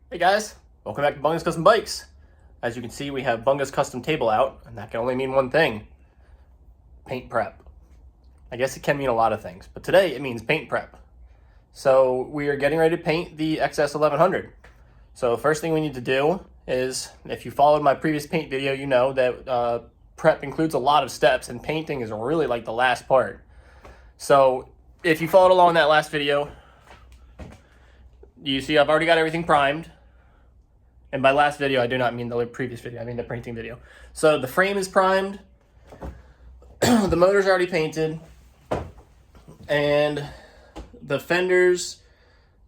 Hey guys, welcome back to Bunga's Custom Bikes. As you can see, we have Bunga's Custom Table out, and that can only mean one thing: paint prep. I guess it can mean a lot of things, but today it means paint prep. So we are getting ready to paint the XS1100. So the first thing we need to do is, if you followed my previous paint video, you know that prep includes a lot of steps, and painting is really like the last part. So if you followed along in that last video, you see I've already got everything primed. And by last video, I do not mean the previous video, I mean the painting video. So the frame is primed, the motor's already painted, and the fenders,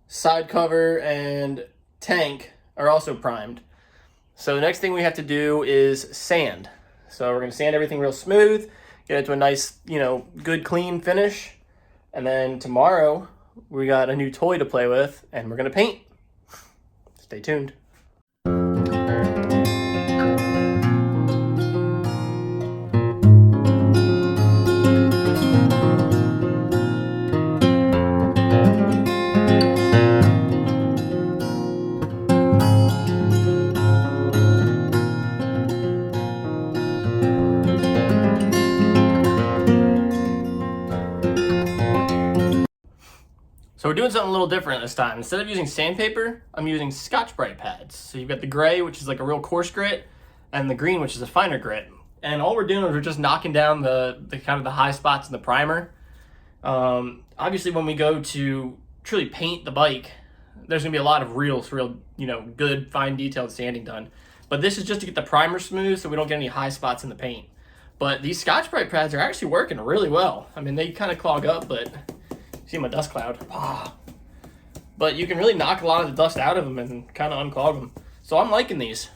side cover, and tank are also primed. So the next thing we have to do is sand. So we're gonna sand everything real smooth, get it to a nice, good clean finish. And then tomorrow, we got a new toy to play with, and we're gonna paint. Stay tuned. So we're doing something a little different this time. Instead of using sandpaper, I'm using Scotch-Brite pads. So you've got the gray, which is like a real coarse grit, and the green, which is a finer grit. And all we're doing is we're just knocking down the kind of the high spots in the primer. Obviously, when we go to truly paint the bike, there's gonna be a lot of real, good, fine detailed sanding done. But this is just to get the primer smooth so we don't get any high spots in the paint. But these Scotch-Brite pads are actually working really well. I mean, they kind of clog up, but see my dust cloud. But you can really knock a lot of the dust out of them and kind of unclog them. So I'm liking these.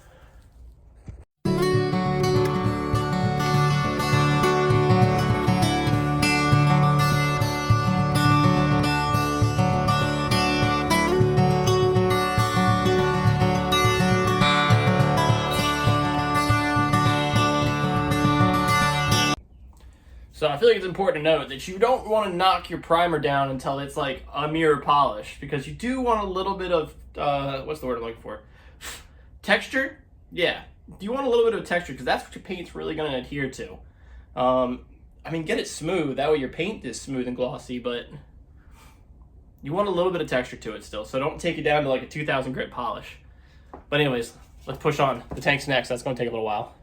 So I feel like it's important to note that you don't want to knock your primer down until it's like a mirror polish, because you do want a little bit of, what's the word I'm looking for? Texture? Yeah. You want a little bit of texture, because that's what your paint's really going to adhere to. I mean, get it smooth. That way your paint is smooth and glossy, but you want a little bit of texture to it still. So don't take it down to like a 2000 grit polish. But anyways, let's push on. The tank's next. That's going to take a little while.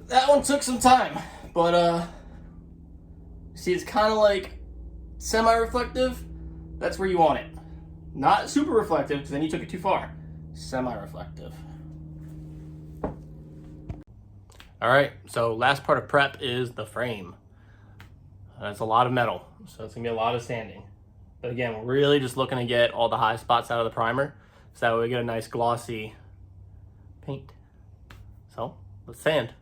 That one took some time, but see, it's kind of like semi-reflective. That's where you want it. Not super reflective, because then you took it too far. Semi-reflective. All right, so last part of prep is the frame. That's a lot of metal, so it's gonna be a lot of sanding. But again, we're really just looking to get all the high spots out of the primer, so that way we get a nice glossy paint. So let's sand.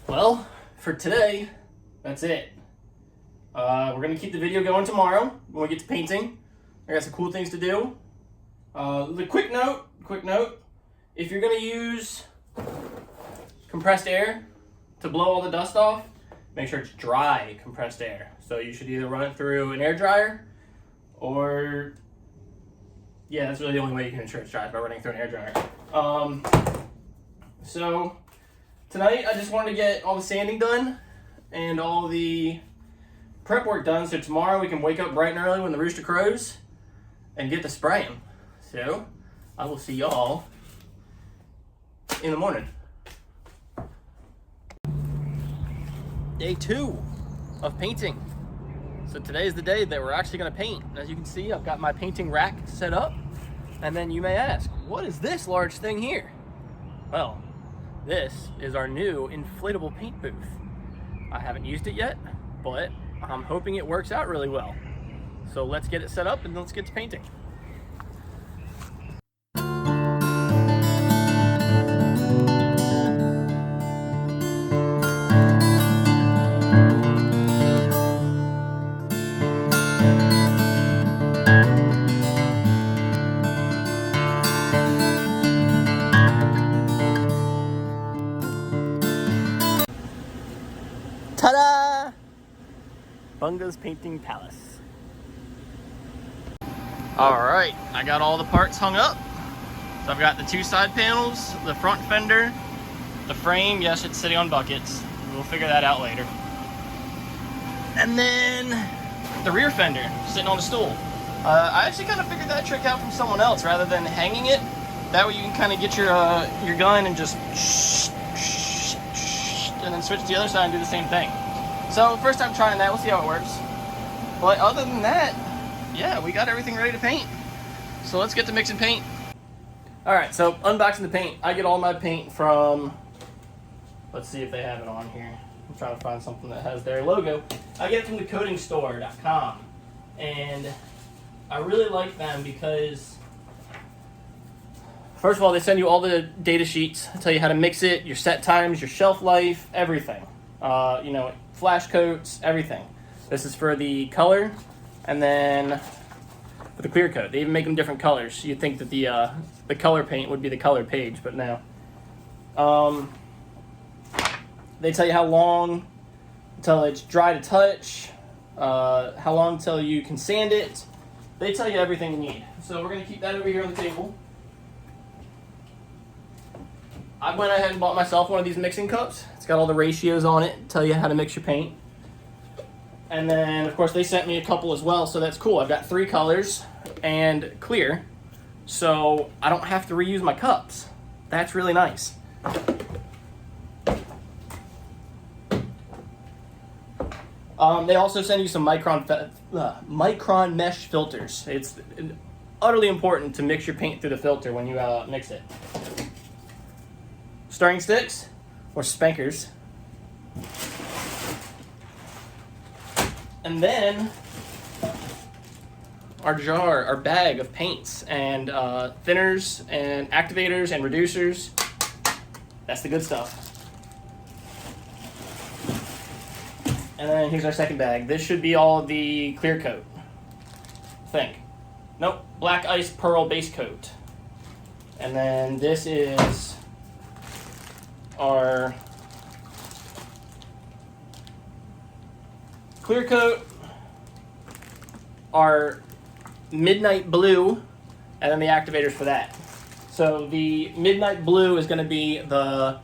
Well, for today, that's it. We're going to keep the video going tomorrow when we get to painting. I got some cool things to do. The quick note, if you're going to use compressed air to blow all the dust off, make sure it's dry compressed air. So you should either run it through an air dryer, or, yeah, that's really the only way you can ensure it's dry, is by running through an air dryer. So tonight I just wanted to get all the sanding done and all the prep work done, so tomorrow we can wake up bright and early when the rooster crows and get to spraying. So I will see y'all in the morning. Day 2 of painting. So today is the day that we're actually going to paint. As you can see, I've got my painting rack set up. And then you may ask, what is this large thing here? Well, this is our new inflatable paint booth. I haven't used it yet, but I'm hoping it works out really well. So let's get it set up and let's get to painting. Ta-da! Bunga's Painting Palace. Alright, I got all the parts hung up. So I've got the two side panels, the front fender, the frame. Yes, it's sitting on buckets. We'll figure that out later. And then the rear fender, sitting on a stool. I actually kind of figured that trick out from someone else rather than hanging it. That way you can kind of get your gun and just and then switch to the other side and do the same thing. So first time trying that, we'll see how it works. But other than that, yeah, we got everything ready to paint. So let's get to mixing paint. Alright, so unboxing the paint. I get all my paint from, let's see if they have it on here. I'm trying to find something that has their logo. I get it from thecoatingstore.com. And I really like them because, first of all, they send you all the data sheets, tell you how to mix it, your set times, your shelf life, everything. You know, flash coats, everything. This is for the Color, and then for the clear coat. They even make them different colors. You'd think that the color paint would be the colored page, but no. They tell you how long until it's dry to touch, how long until you can sand it. They tell you everything you need. So we're going to keep that over here on the table. I went ahead and bought myself one of these mixing cups. It's got all the ratios on it, tell you how to mix your paint. And then, of course, they sent me a couple as well, so that's cool. I've got 3 colors and clear, so I don't have to reuse my cups. That's really nice. They also send you some micron mesh filters. It's utterly important to mix your paint through the filter when you mix it. Stirring sticks, or spankers. And then our jar, our bag of paints and thinners and activators and reducers. That's the good stuff. And then here's our second bag. This should be all the clear coat. I think. Nope, black ice pearl base coat. And then this is our clear coat, our midnight blue, and then the activators for that. So the midnight blue is going to be the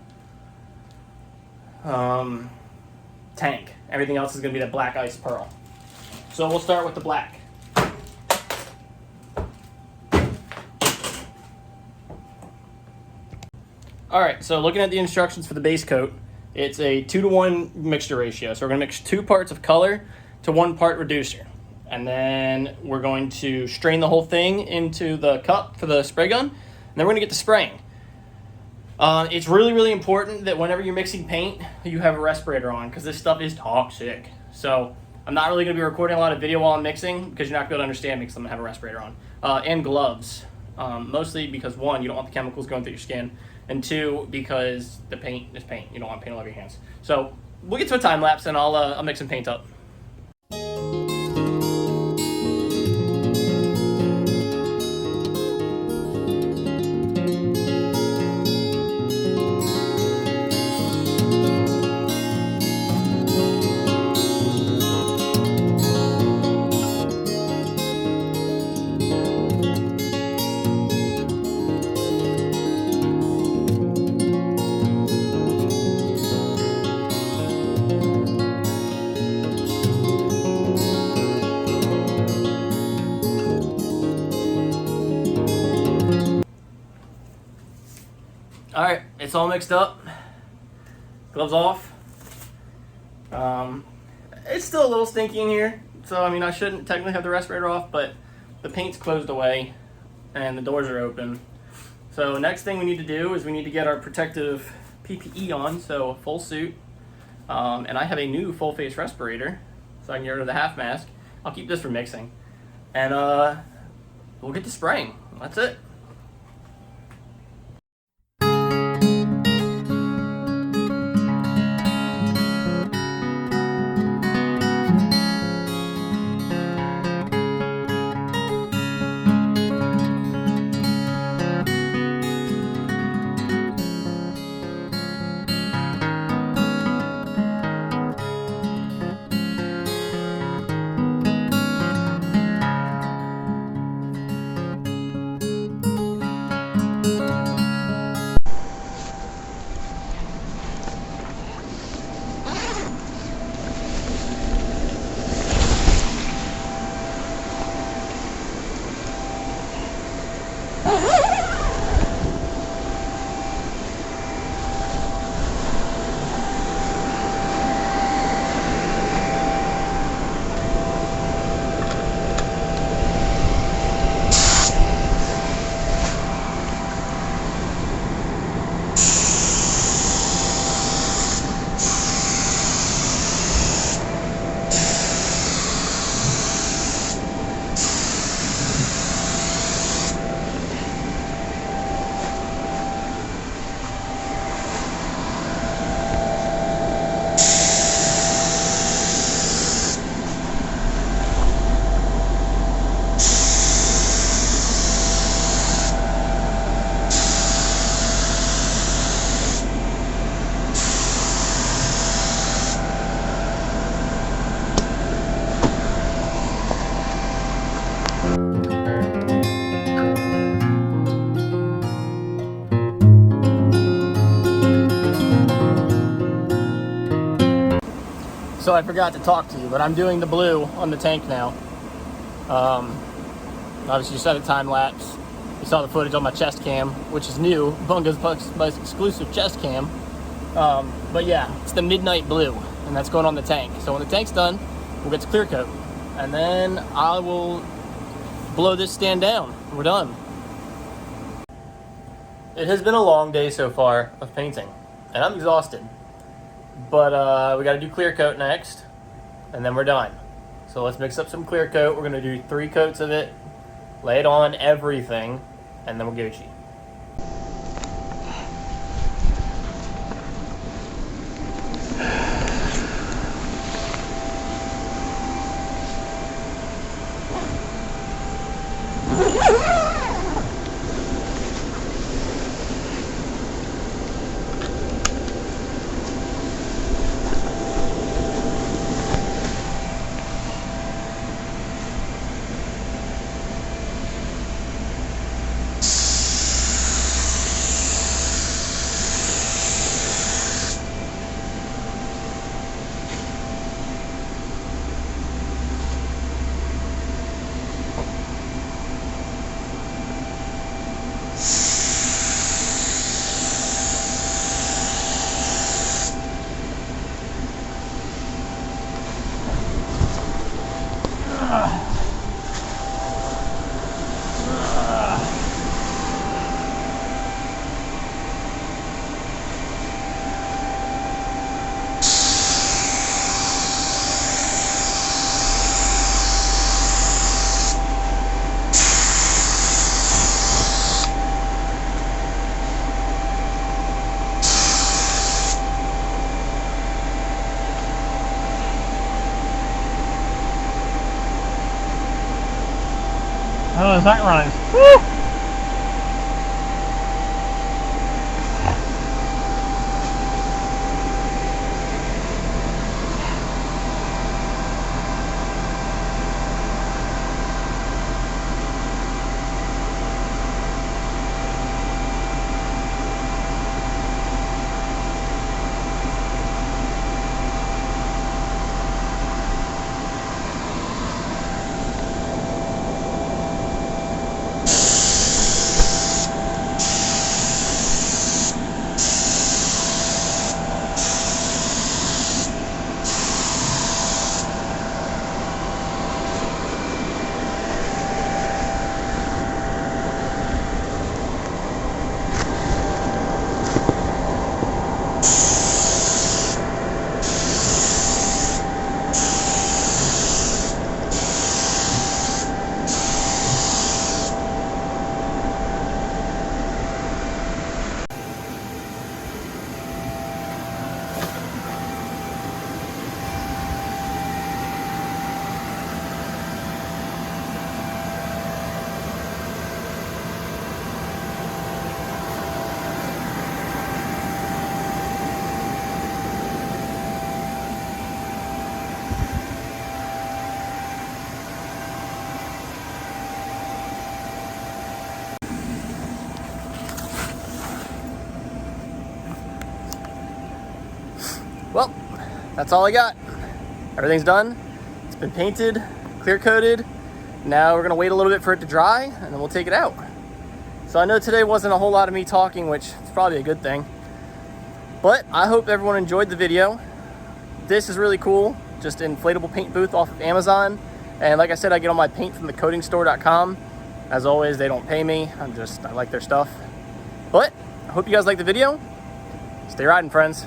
tank. Everything else is going to be the black ice pearl. So we'll start with the black. Alright, so looking at the instructions for the base coat, it's a 2-to-1 mixture ratio. So we're going to mix 2 parts of color to 1 part reducer. And then we're going to strain the whole thing into the cup for the spray gun. And then we're going to get to spraying. It's really, really important that whenever you're mixing paint, you have a respirator on, because this stuff is toxic. So I'm not really going to be recording a lot of video while I'm mixing, because you're not going to be able to understand me because I'm going to have a respirator on. And gloves. Mostly because, 1, you don't want the chemicals going through your skin. And 2, because the paint is paint. You don't want paint all over your hands. So we'll get to a time lapse and I'll mix some paint up. Alright, it's all mixed up. Gloves off. It's still a little stinky in here, so I mean I shouldn't technically have the respirator off, but the paint's closed away and the doors are open. So next thing we need to do is we need to get our protective PPE on, so full suit. And I have a new full face respirator, so I can get rid of the half mask. I'll keep this for mixing. And we'll get to spraying. That's it. So I forgot to talk to you, but I'm doing the blue on the tank now. Obviously you saw the time lapse. You saw the footage on my chest cam, which is new. Bunga's most exclusive chest cam. But yeah, it's the midnight blue, and that's going on the tank. So when the tank's done, we'll get to clear coat, and then I will blow this stand down. We're done. It has been a long day so far of painting, and I'm exhausted. But we got to do clear coat next, and then we're done. So let's mix up some clear coat. We're going to do 3 coats of it, lay it on everything, and then we'll Gucci. How is that running? Woo! well, that's all I got. Everything's done. It's been painted, clear coated. Now we're gonna wait a little bit for it to dry and then we'll take it out. So I know today wasn't a whole lot of me talking, which is probably a good thing. But I hope everyone enjoyed the video. This is really cool, just an inflatable paint booth off of Amazon. And like I said, I get all my paint from thecoatingstore.com. As always, they don't pay me. I like their stuff. But I hope you guys like the video. Stay riding, friends.